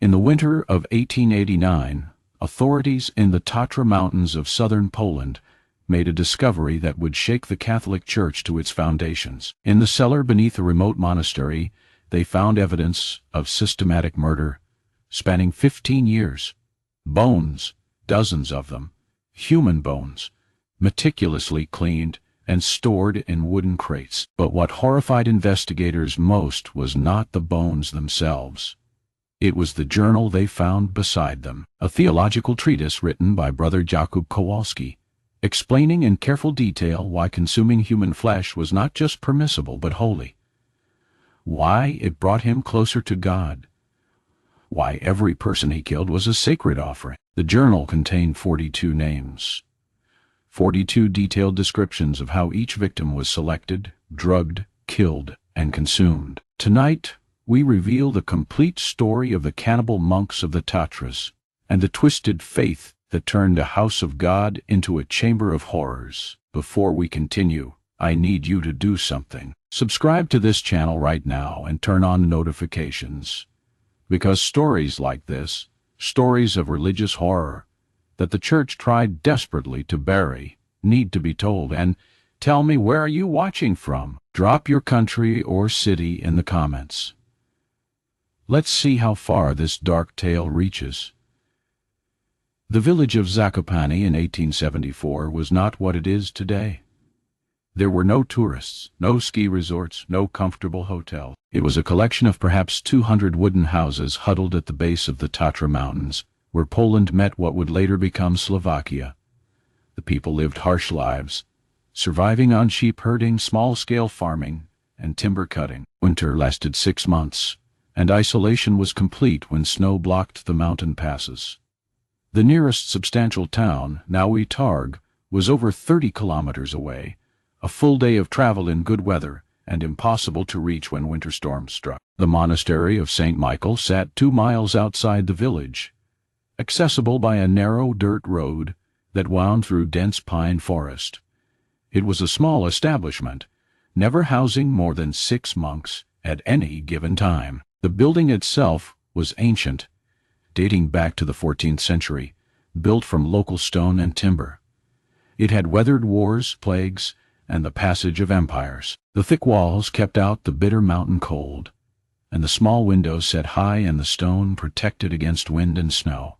In the winter of 1889, authorities in the Tatra Mountains of southern Poland made a discovery that would shake the Catholic Church to its foundations. In the cellar beneath a remote monastery, they found evidence of systematic murder spanning 15 years. Bones, dozens of them, human bones, meticulously cleaned and stored in wooden crates. But what horrified investigators most was not the bones themselves. It was the journal they found beside them, a theological treatise written by Brother Jakub Kowalski, explaining in careful detail why consuming human flesh was not just permissible but holy, why it brought him closer to God, why every person he killed was a sacred offering. The journal contained 42 names, 42 detailed descriptions of how each victim was selected, drugged, killed, and consumed. Tonight, we reveal the complete story of the cannibal monks of the Tatras and the twisted faith that turned a house of God into a chamber of horrors. Before we continue, I need you to do something. Subscribe to this channel right now and turn on notifications, because stories like this, stories of religious horror that the church tried desperately to bury, need to be told. And tell me, where are you watching from? Drop your country or city in the comments. Let's see how far this dark tale reaches. The village of Zakopane in 1874 was not what it is today. There were no tourists, no ski resorts, no comfortable hotels. It was a collection of perhaps 200 wooden houses huddled at the base of the Tatra Mountains, where Poland met what would later become Slovakia. The people lived harsh lives, surviving on sheep herding, small-scale farming, and timber cutting. Winter lasted 6 months, and isolation was complete when snow blocked the mountain passes. The nearest substantial town, Nowy Targ, was over 30 kilometers away, a full day of travel in good weather, and impossible to reach when winter storms struck. The monastery of St. Michael sat 2 miles outside the village, accessible by a narrow dirt road that wound through dense pine forest. It was a small establishment, never housing more than 6 monks at any given time. The building itself was ancient, dating back to the 14th century, built from local stone and timber. It had weathered wars, plagues, and the passage of empires. The thick walls kept out the bitter mountain cold, and the small windows set high in the stone protected against wind and snow.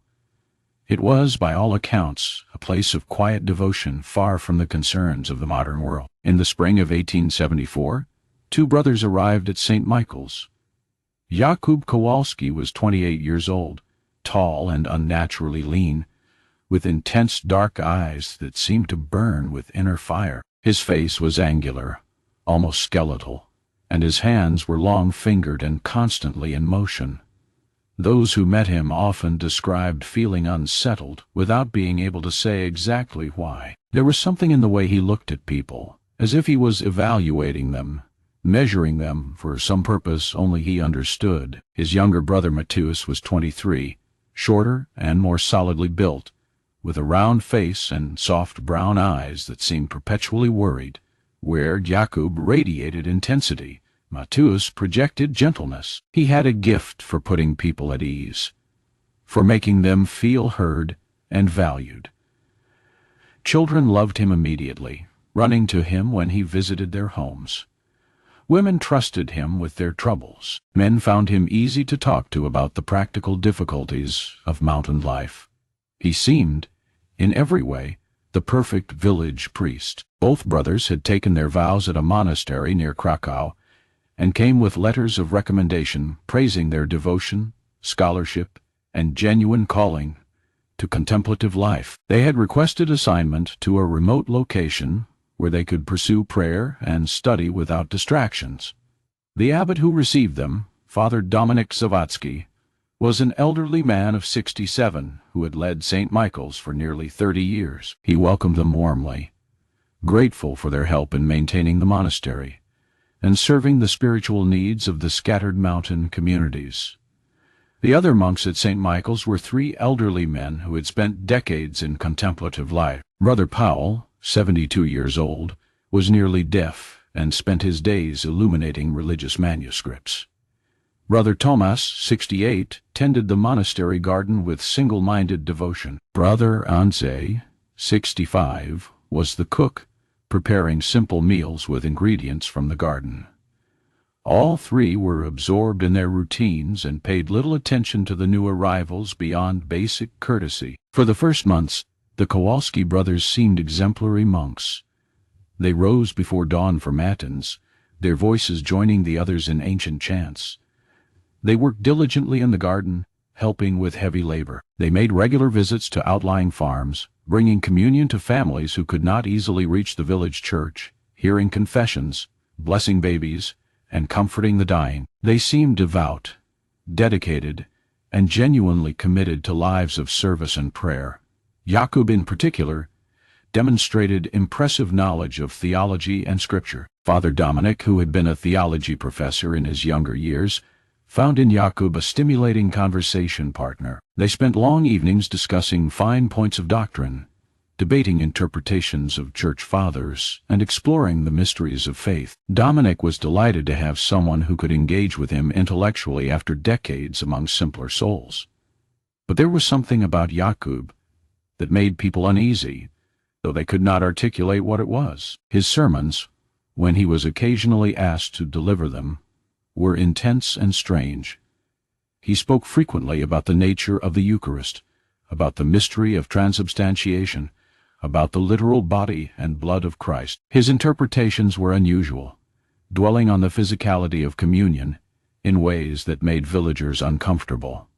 It was, by all accounts, a place of quiet devotion far from the concerns of the modern world. In the spring of 1874, 2 brothers arrived at St. Michael's. Jakub Kowalski was 28 years old, tall and unnaturally lean, with intense dark eyes that seemed to burn with inner fire. His face was angular, almost skeletal, and his hands were long-fingered and constantly in motion. Those who met him often described feeling unsettled without being able to say exactly why. There was something in the way he looked at people, as if he was evaluating them, measuring them for some purpose only he understood. His younger brother Mateusz was 23, shorter and more solidly built, with a round face and soft brown eyes that seemed perpetually worried. Where Jakub radiated intensity, Mateusz projected gentleness. He had a gift for putting people at ease, for making them feel heard and valued. Children loved him immediately, running to him when he visited their homes. Women trusted him with their troubles. Men found him easy to talk to about the practical difficulties of mountain life. He seemed, in every way, the perfect village priest. Both brothers had taken their vows at a monastery near Krakow, and came with letters of recommendation praising their devotion, scholarship, and genuine calling to contemplative life. They had requested assignment to a remote location where they could pursue prayer and study without distractions. The abbot who received them, Father Dominik Zawadzki, was an elderly man of 67 who had led St. Michael's for nearly 30 years. He welcomed them warmly, grateful for their help in maintaining the monastery and serving the spiritual needs of the scattered mountain communities. The other monks at St. Michael's were 3 elderly men who had spent decades in contemplative life. Brother Powell, 72 years old, was nearly deaf and spent his days illuminating religious manuscripts. Brother Thomas, 68, tended the monastery garden with single-minded devotion. Brother Anze, 65, was the cook, preparing simple meals with ingredients from the garden. All three were absorbed in their routines and paid little attention to the new arrivals beyond basic courtesy. For the first months, the Kowalski brothers seemed exemplary monks. They rose before dawn for matins, their voices joining the others in ancient chants. They worked diligently in the garden, helping with heavy labor. They made regular visits to outlying farms, bringing communion to families who could not easily reach the village church, hearing confessions, blessing babies, and comforting the dying. They seemed devout, dedicated, and genuinely committed to lives of service and prayer. Jakub, in particular, demonstrated impressive knowledge of theology and scripture. Father Dominic, who had been a theology professor in his younger years, found in Jakub a stimulating conversation partner. They spent long evenings discussing fine points of doctrine, debating interpretations of church fathers, and exploring the mysteries of faith. Dominic was delighted to have someone who could engage with him intellectually after decades among simpler souls. But there was something about Jakub that made people uneasy, though they could not articulate what it was. His sermons, when he was occasionally asked to deliver them, were intense and strange. He spoke frequently about the nature of the Eucharist, about the mystery of transubstantiation, about the literal body and blood of Christ. His interpretations were unusual, dwelling on the physicality of communion in ways that made villagers uncomfortable.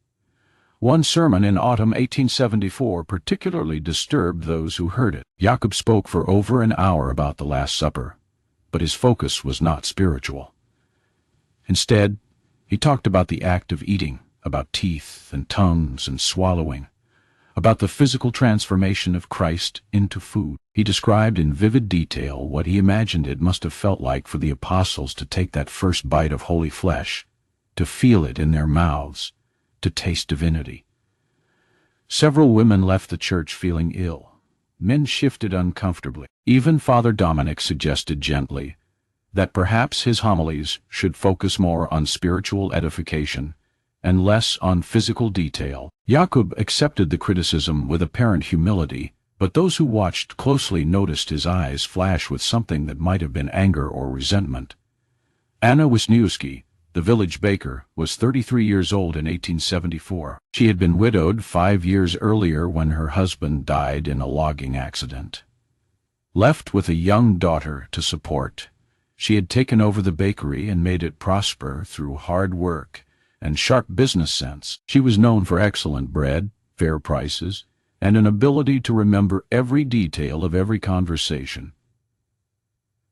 One sermon in autumn 1874 particularly disturbed those who heard it. Jakub spoke for over an hour about the Last Supper, but his focus was not spiritual. Instead, he talked about the act of eating, about teeth and tongues and swallowing, about the physical transformation of Christ into food. He described in vivid detail what he imagined it must have felt like for the apostles to take that first bite of holy flesh, to feel it in their mouths, to taste divinity. Several women left the church feeling ill. Men shifted uncomfortably. Even Father Dominic suggested gently that perhaps his homilies should focus more on spiritual edification and less on physical detail. Jakub accepted the criticism with apparent humility, but those who watched closely noticed his eyes flash with something that might have been anger or resentment. Anna Wisniewski, the village baker, was 33 years old in 1874. She had been widowed 5 years earlier when her husband died in a logging accident. Left with a young daughter to support, she had taken over the bakery and made it prosper through hard work and sharp business sense. She was known for excellent bread, fair prices, and an ability to remember every detail of every conversation.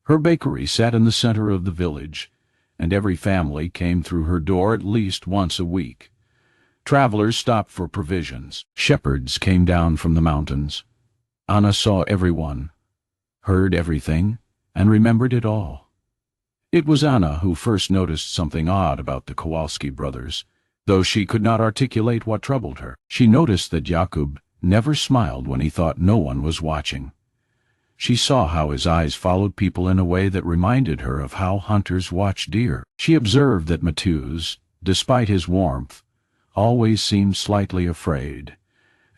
Her bakery sat in the center of the village, and every family came through her door at least once a week. Travelers stopped for provisions. Shepherds came down from the mountains. Anna saw everyone, heard everything, and remembered it all. It was Anna who first noticed something odd about the Kowalski brothers, though she could not articulate what troubled her. She noticed that Jakub never smiled when he thought no one was watching. She saw how his eyes followed people in a way that reminded her of how hunters watch deer. She observed that Matthews, despite his warmth, always seemed slightly afraid,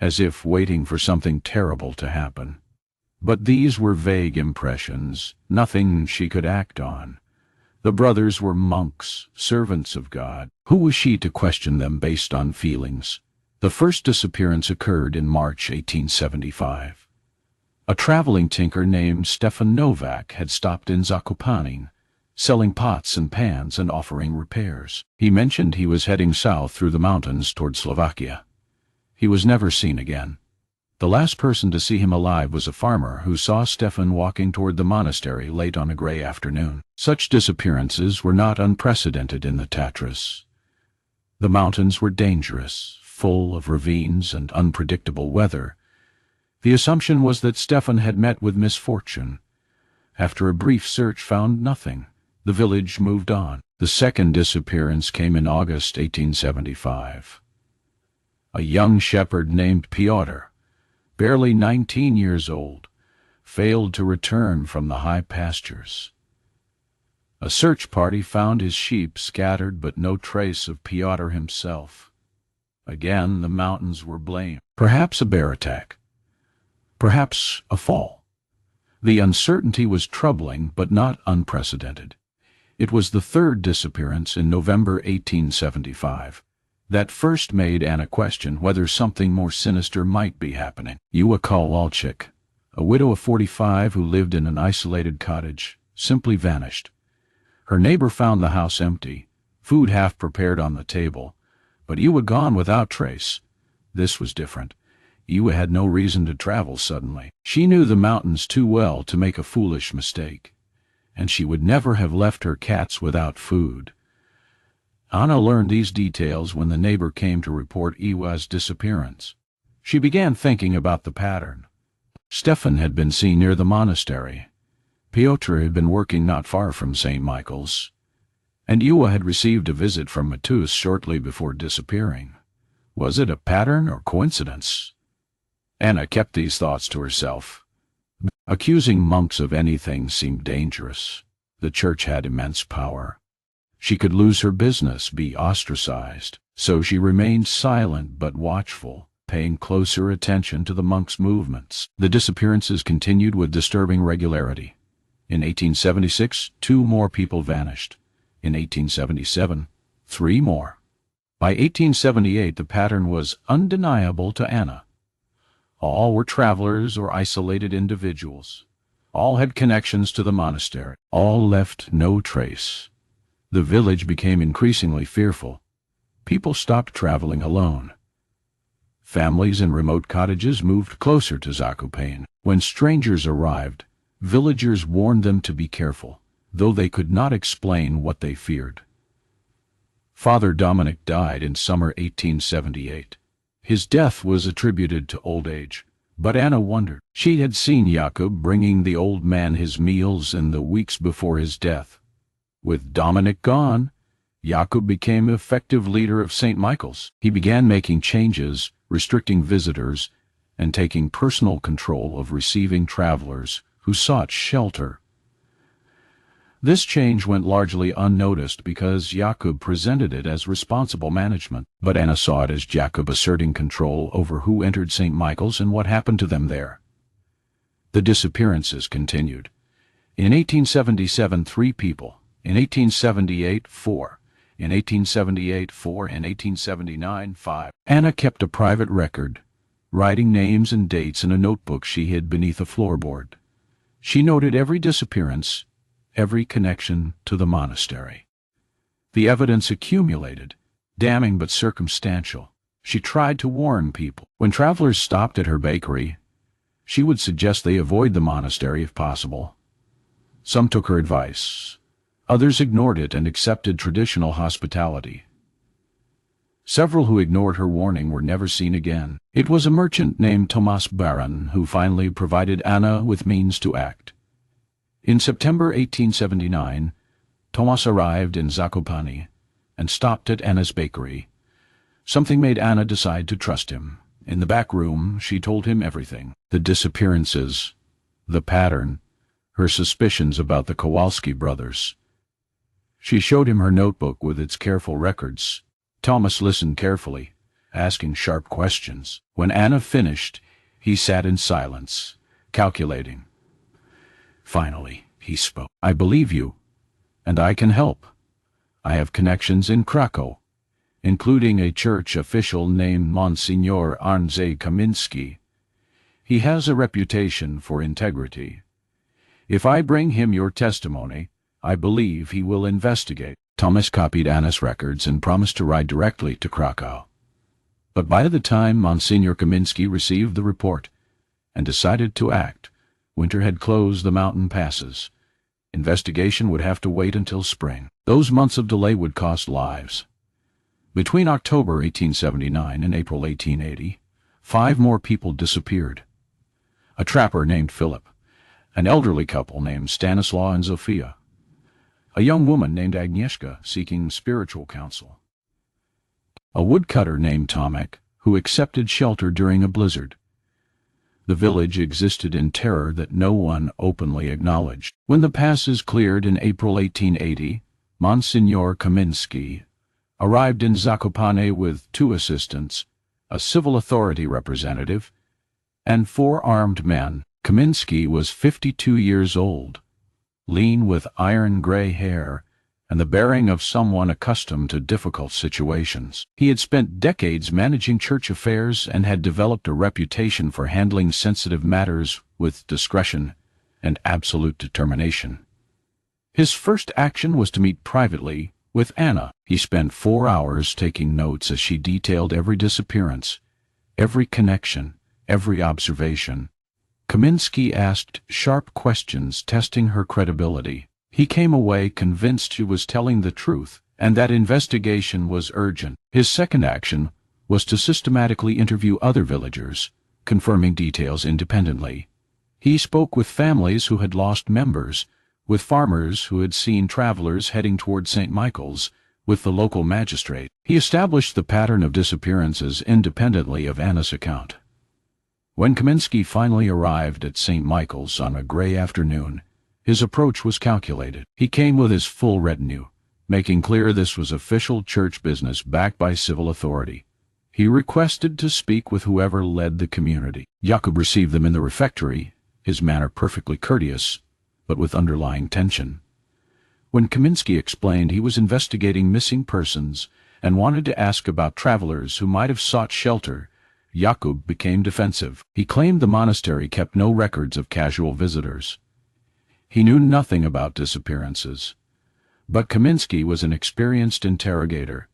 as if waiting for something terrible to happen. But these were vague impressions, nothing she could act on. The brothers were monks, servants of God. Who was she to question them based on feelings? The first disappearance occurred in March 1875. A traveling tinker named Stefan Novak had stopped in Zakopane, selling pots and pans and offering repairs. He mentioned he was heading south through the mountains toward Slovakia. He was never seen again. The last person to see him alive was a farmer who saw Stefan walking toward the monastery late on a gray afternoon. Such disappearances were not unprecedented in the Tatras. The mountains were dangerous, full of ravines and unpredictable weather. The assumption was that Stefan had met with misfortune. After a brief search found nothing, the village moved on. The second disappearance came in August 1875. A young shepherd named Piotr, barely 19 years old, failed to return from the high pastures. A search party found his sheep scattered, but no trace of Piotr himself. Again the mountains were blamed. Perhaps a bear attack. Perhaps a fall. The uncertainty was troubling, but not unprecedented. It was the third disappearance in November 1875 that first made Anna question whether something more sinister might be happening. Ewa Kowalczyk, a widow of 45 who lived in an isolated cottage, simply vanished. Her neighbor found the house empty, food half prepared on the table, but Ewa gone without trace. This was different. Ewa had no reason to travel suddenly. She knew the mountains too well to make a foolish mistake, and she would never have left her cats without food. Anna learned these details when the neighbor came to report Ewa's disappearance. She began thinking about the pattern. Stefan had been seen near the monastery. Piotr had been working not far from St. Michael's, and Ewa had received a visit from Matus shortly before disappearing. Was it a pattern or coincidence? Anna kept these thoughts to herself. Accusing monks of anything seemed dangerous. The church had immense power. She could lose her business, be ostracized. So she remained silent but watchful, paying closer attention to the monks' movements. The disappearances continued with disturbing regularity. In 1876, 2 more people vanished. In 1877, 3 more. By 1878, the pattern was undeniable to Anna. All were travelers or isolated individuals. All had connections to the monastery. All left no trace. The village became increasingly fearful. People stopped traveling alone. Families in remote cottages moved closer to Zakopane. When strangers arrived, villagers warned them to be careful, though they could not explain what they feared. Father Dominic died in summer 1878. His death was attributed to old age, but Anna wondered. She had seen Jakob bringing the old man his meals in the weeks before his death. With Dominic gone, Jakob became effective leader of St. Michael's. He began making changes, restricting visitors, and taking personal control of receiving travelers who sought shelter. This change went largely unnoticed because Jakob presented it as responsible management, but Anna saw it as Jakob asserting control over who entered St. Michael's and what happened to them there. The disappearances continued. In 1877, 3 people. In 1878, 4. In 1878, 4. In 1879, 5. Anna kept a private record, writing names and dates in a notebook she hid beneath a floorboard. She noted every disappearance, every connection to the monastery. The evidence accumulated, damning but circumstantial. She tried to warn people. When travelers stopped at her bakery, she would suggest they avoid the monastery if possible. Some took her advice. Others ignored it and accepted traditional hospitality. Several who ignored her warning were never seen again. It was a merchant named Tomas Baron who finally provided Anna with means to act. In September 1879, Tomas arrived in Zakopane and stopped at Anna's bakery. Something made Anna decide to trust him. In the back room, she told him everything. The disappearances, the pattern, her suspicions about the Kowalski brothers. She showed him her notebook with its careful records. Thomas listened carefully, asking sharp questions. When Anna finished, he sat in silence, calculating. Finally, he spoke. "I believe you, and I can help. I have connections in Krakow, including a church official named Monsignor Andrzej Kaminski. He has a reputation for integrity. If I bring him your testimony, I believe he will investigate." Thomas copied Anna's records and promised to ride directly to Krakow. But by the time Monsignor Kaminski received the report and decided to act, winter had closed the mountain passes. Investigation would have to wait until spring. Those months of delay would cost lives. Between October 1879 and April 1880, 5 more people disappeared. A trapper named Philip, an elderly couple named Stanislaw and Zofia, a young woman named Agnieszka seeking spiritual counsel, a woodcutter named Tomek who accepted shelter during a blizzard. The village existed in terror that no one openly acknowledged. When the passes cleared in April 1880, Monsignor Kaminsky arrived in Zakopane with 2 assistants, a civil authority representative, and 4 armed men. Kaminsky was 52 years old, lean with iron-gray hair, and the bearing of someone accustomed to difficult situations. He had spent decades managing church affairs and had developed a reputation for handling sensitive matters with discretion and absolute determination. His first action was to meet privately with Anna. He spent 4 hours taking notes as she detailed every disappearance, every connection, every observation. Kaminsky asked sharp questions, testing her credibility. He came away convinced she was telling the truth and that investigation was urgent. His second action was to systematically interview other villagers, confirming details independently. He spoke with families who had lost members, with farmers who had seen travelers heading toward St. Michael's, with the local magistrate. He established the pattern of disappearances independently of Anna's account. When Kaminsky finally arrived at St. Michael's on a gray afternoon, his approach was calculated. He came with his full retinue, making clear this was official church business backed by civil authority. He requested to speak with whoever led the community. Jakub received them in the refectory, his manner perfectly courteous, but with underlying tension. When Kaminsky explained he was investigating missing persons and wanted to ask about travelers who might have sought shelter, Jakub became defensive. He claimed the monastery kept no records of casual visitors. He knew nothing about disappearances. But Kaminsky was an experienced interrogator.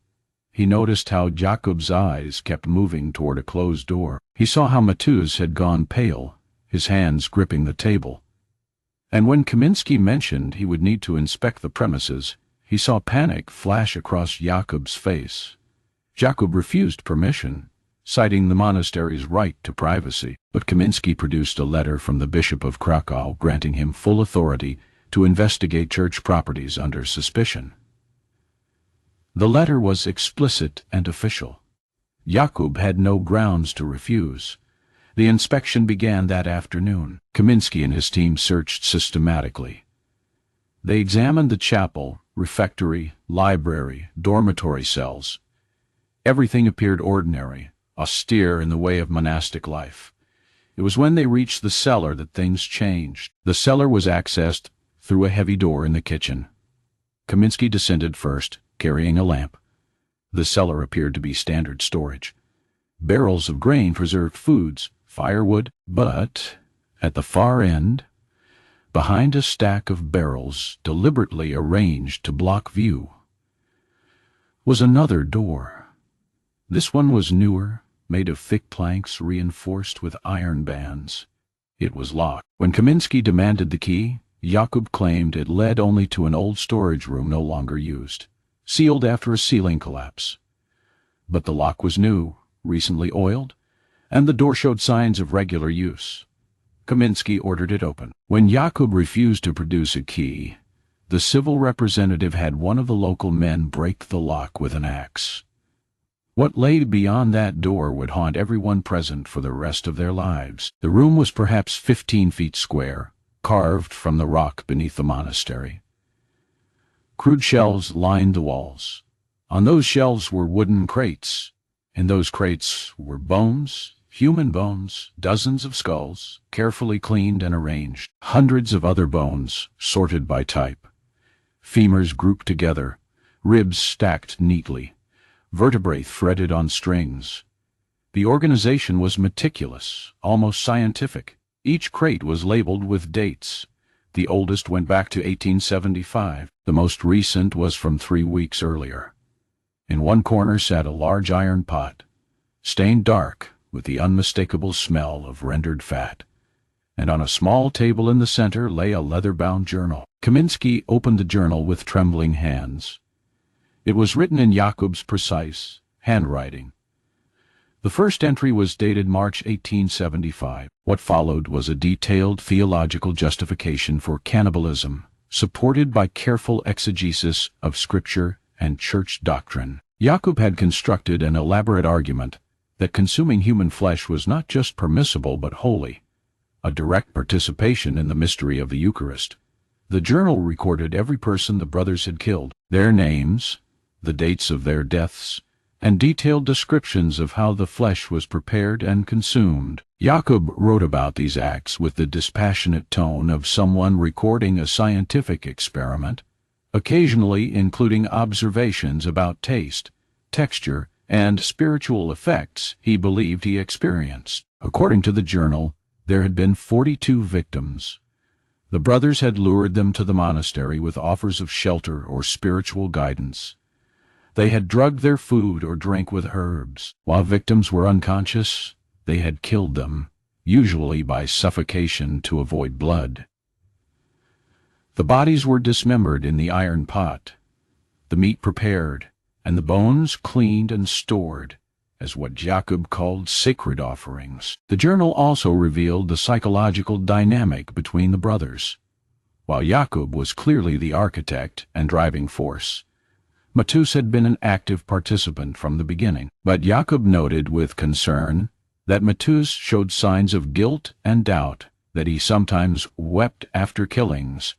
He noticed how Jakub's eyes kept moving toward a closed door. He saw how Matuz had gone pale, his hands gripping the table. And when Kaminsky mentioned he would need to inspect the premises, he saw panic flash across Jakub's face. Jakub refused permission, citing the monastery's right to privacy. But Kaminsky produced a letter from the Bishop of Krakow granting him full authority to investigate church properties under suspicion. The letter was explicit and official. Jakub had no grounds to refuse. The inspection began that afternoon. Kaminsky and his team searched systematically. They examined the chapel, refectory, library, dormitory cells. Everything appeared ordinary, austere in the way of monastic life. It was when they reached the cellar that things changed. The cellar was accessed through a heavy door in the kitchen. Kaminsky descended first, carrying a lamp. The cellar appeared to be standard storage. Barrels of grain preserved foods, firewood, but at the far end, behind a stack of barrels deliberately arranged to block view, was another door. This one was newer, made of thick planks reinforced with iron bands. It was locked. When Kaminsky demanded the key, Jakub claimed it led only to an old storage room no longer used, sealed after a ceiling collapse. But the lock was new, recently oiled, and the door showed signs of regular use. Kaminsky ordered it open. When Jakub refused to produce a key, the civil representative had one of the local men break the lock with an axe. What lay beyond that door would haunt everyone present for the rest of their lives. The room was perhaps 15 feet square, carved from the rock beneath the monastery. Crude shelves lined the walls. On those shelves were wooden crates. In those crates were bones, human bones, dozens of skulls, carefully cleaned and arranged. Hundreds of other bones, sorted by type. Femurs grouped together, ribs stacked neatly, vertebrae threaded on strings. The organization was meticulous, almost scientific. Each crate was labeled with dates. The oldest went back to 1875. The most recent was from 3 weeks earlier. In one corner sat a large iron pot, stained dark with the unmistakable smell of rendered fat. And on a small table in the center lay a leather-bound journal. Kaminsky opened the journal with trembling hands. It was written in Jakub's precise handwriting. The first entry was dated March 1875. What followed was a detailed theological justification for cannibalism, supported by careful exegesis of scripture and church doctrine. Jakub had constructed an elaborate argument, that consuming human flesh was not just permissible but holy, a direct participation in the mystery of the Eucharist. The journal recorded every person the brothers had killed, their names, the dates of their deaths, and detailed descriptions of how the flesh was prepared and consumed. Jacob wrote about these acts with the dispassionate tone of someone recording a scientific experiment, occasionally including observations about taste, texture, and spiritual effects he believed he experienced. According to the journal, there had been 42 victims. The brothers had lured them to the monastery with offers of shelter or spiritual guidance. They had drugged their food or drink with herbs. While victims were unconscious, they had killed them, usually by suffocation to avoid blood. The bodies were dismembered in the iron pot, the meat prepared, and the bones cleaned and stored as what Jacob called sacred offerings. The journal also revealed the psychological dynamic between the brothers. While Jacob was clearly the architect and driving force, Matus had been an active participant from the beginning. But Jacob noted with concern that Matus showed signs of guilt and doubt, that he sometimes wept after killings,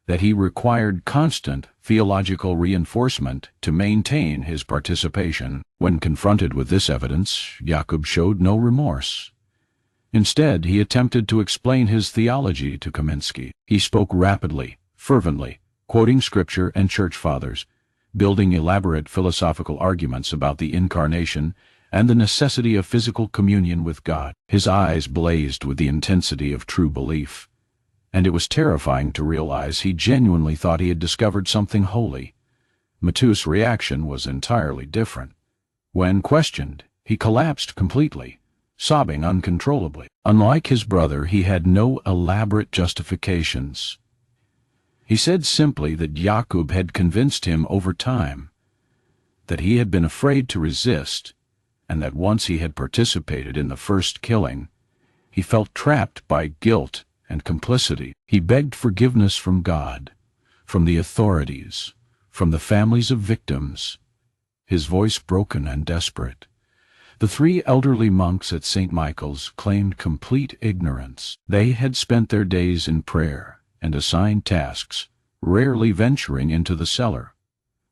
that he required constant theological reinforcement to maintain his participation. When confronted with this evidence, Jacob showed no remorse. Instead, he attempted to explain his theology to Kaminsky. He spoke rapidly, fervently, quoting scripture and church fathers, building elaborate philosophical arguments about the Incarnation and the necessity of physical communion with God. His eyes blazed with the intensity of true belief, and it was terrifying to realize he genuinely thought he had discovered something holy. Matus' reaction was entirely different. When questioned, he collapsed completely, sobbing uncontrollably. Unlike his brother, he had no elaborate justifications. He said simply that Jacob had convinced him over time, that he had been afraid to resist, and that once he had participated in the first killing, he felt trapped by guilt and complicity. He begged forgiveness from God, from the authorities, from the families of victims, his voice broken and desperate. The 3 elderly monks at St. Michael's claimed complete ignorance. They had spent their days in prayer and assigned tasks, rarely venturing into the cellar.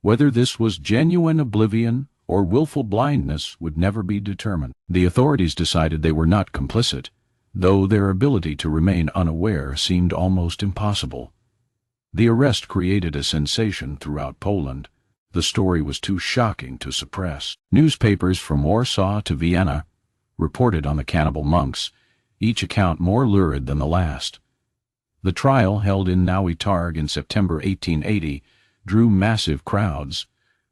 Whether this was genuine oblivion or willful blindness would never be determined. The authorities decided they were not complicit, though their ability to remain unaware seemed almost impossible. The arrest created a sensation throughout Poland. The story was too shocking to suppress. Newspapers from Warsaw to Vienna reported on the cannibal monks, each account more lurid than the last. The trial, held in Nowy Targ in September 1880, drew massive crowds.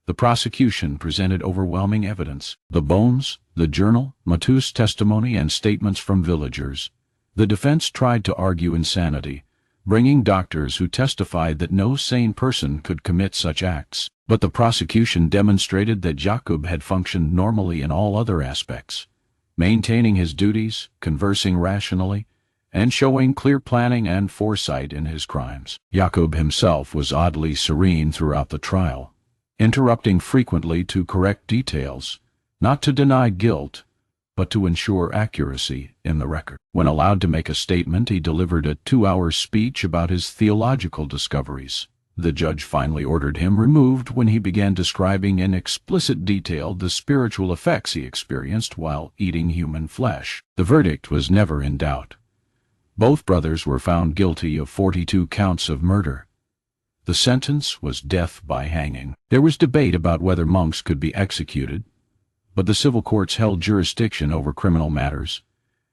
The prosecution presented overwhelming evidence: the bones, the journal, Matus' testimony, and statements from villagers. The defense tried to argue insanity, bringing doctors who testified that no sane person could commit such acts. But the prosecution demonstrated that Jacob had functioned normally in all other aspects, maintaining his duties, conversing rationally, and showing clear planning and foresight in his crimes. Jacob himself was oddly serene throughout the trial, interrupting frequently to correct details, not to deny guilt, but to ensure accuracy in the record. When allowed to make a statement, he delivered a 2-hour speech about his theological discoveries. The judge finally ordered him removed when he began describing in explicit detail the spiritual effects he experienced while eating human flesh. The verdict was never in doubt. Both brothers were found guilty of 42 counts of murder. The sentence was death by hanging. There was debate about whether monks could be executed, but the civil courts held jurisdiction over criminal matters,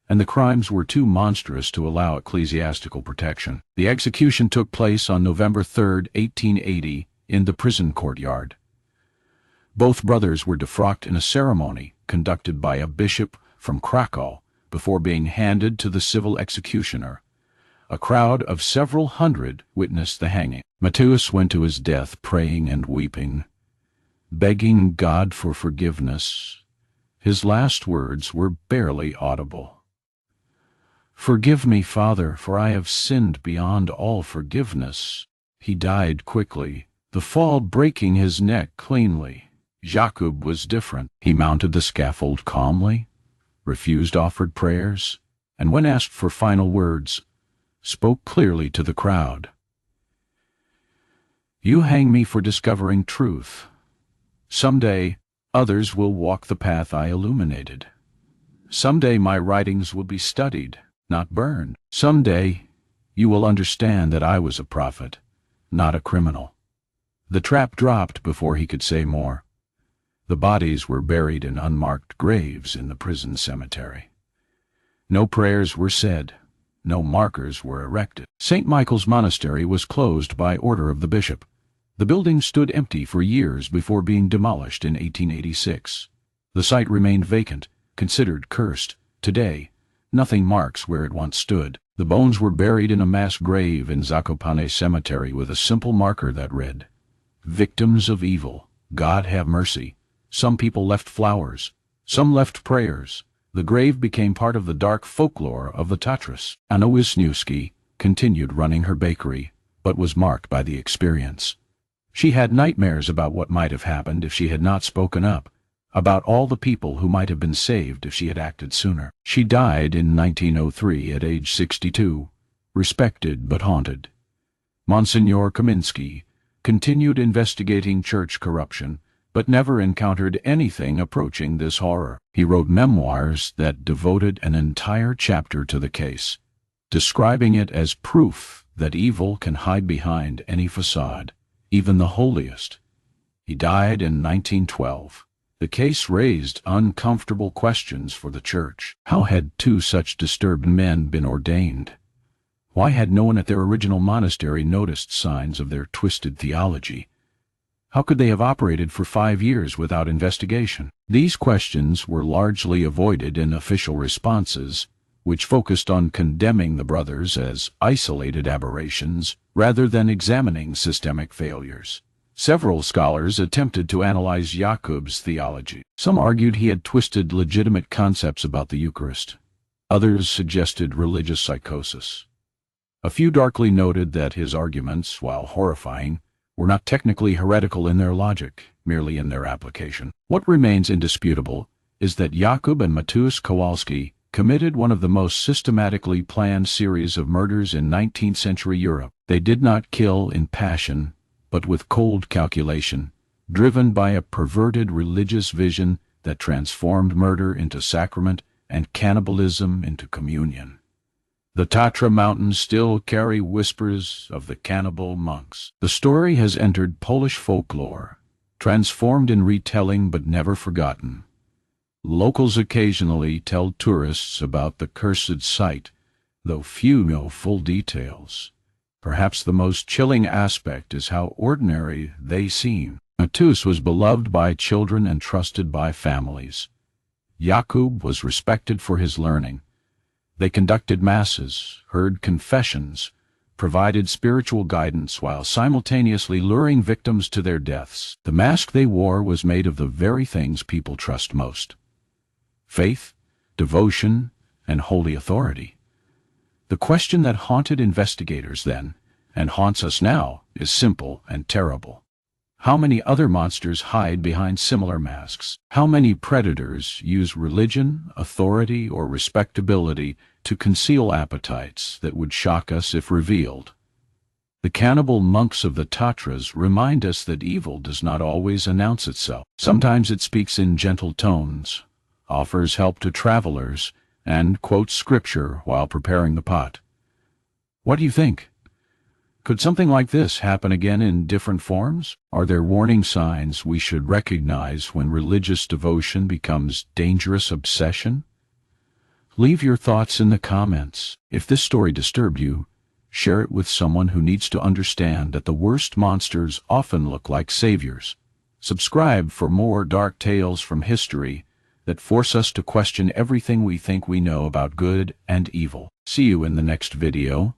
and the crimes were too monstrous to allow ecclesiastical protection. The execution took place on November 3, 1880, in the prison courtyard. Both brothers were defrocked in a ceremony conducted by a bishop from Krakow before being handed to the civil executioner. A crowd of several hundred witnessed the hanging. Matus went to his death praying and weeping, begging God for forgiveness. His last words were barely audible. "Forgive me, Father, for I have sinned beyond all forgiveness." He died quickly, the fall breaking his neck cleanly. Jakub was different. He mounted the scaffold calmly, refused offered prayers, and when asked for final words, spoke clearly to the crowd. "You hang me for discovering truth. Someday, others will walk the path I illuminated. Someday my writings will be studied, not burned. Someday, you will understand that I was a prophet, not a criminal." The trap dropped before he could say more. The bodies were buried in unmarked graves in the prison cemetery. No prayers were said. No markers were erected. St. Michael's Monastery was closed by order of the bishop. The building stood empty for years before being demolished in 1886. The site remained vacant, considered cursed. Today, nothing marks where it once stood. The bones were buried in a mass grave in Zakopane Cemetery with a simple marker that read, "Victims of evil, God have mercy." Some people left flowers. Some left prayers. The grave became part of the dark folklore of the Tatras. Anna Wisniewski continued running her bakery, but was marked by the experience. She had nightmares about what might have happened if she had not spoken up, about all the people who might have been saved if she had acted sooner. She died in 1903 at age 62, respected but haunted. Monsignor Kaminsky continued investigating church corruption, but never encountered anything approaching this horror. He wrote memoirs that devoted an entire chapter to the case, describing it as proof that evil can hide behind any facade, even the holiest. He died in 1912. The case raised uncomfortable questions for the church. How had two such disturbed men been ordained? Why had no one at their original monastery noticed signs of their twisted theology? How could they have operated for 5 years without investigation? These questions were largely avoided in official responses, which focused on condemning the brothers as isolated aberrations rather than examining systemic failures. Several scholars attempted to analyze Jakub's theology. Some argued he had twisted legitimate concepts about the Eucharist. Others suggested religious psychosis. A few darkly noted that his arguments, while horrifying, were not technically heretical in their logic, merely in their application. What remains indisputable is that Jakub and Mateusz Kowalski committed one of the most systematically planned series of murders in 19th century Europe. They did not kill in passion, but with cold calculation, driven by a perverted religious vision that transformed murder into sacrament and cannibalism into communion. The Tatra Mountains still carry whispers of the cannibal monks. The story has entered Polish folklore, transformed in retelling but never forgotten. Locals occasionally tell tourists about the cursed site, though few know full details. Perhaps the most chilling aspect is how ordinary they seem. Mateusz was beloved by children and trusted by families. Jakub was respected for his learning. They conducted masses, heard confessions, provided spiritual guidance while simultaneously luring victims to their deaths. The mask they wore was made of the very things people trust most: faith, devotion, and holy authority. The question that haunted investigators then, and haunts us now, is simple and terrible. How many other monsters hide behind similar masks? How many predators use religion, authority, or respectability to conceal appetites that would shock us if revealed? The cannibal monks of the Tatras remind us that evil does not always announce itself. Sometimes it speaks in gentle tones, offers help to travelers, and quotes scripture while preparing the pot. What do you think? Could something like this happen again in different forms? Are there warning signs we should recognize when religious devotion becomes dangerous obsession? Leave your thoughts in the comments. If this story disturbed you, share it with someone who needs to understand that the worst monsters often look like saviors. Subscribe for more dark tales from history that force us to question everything we think we know about good and evil. See you in the next video.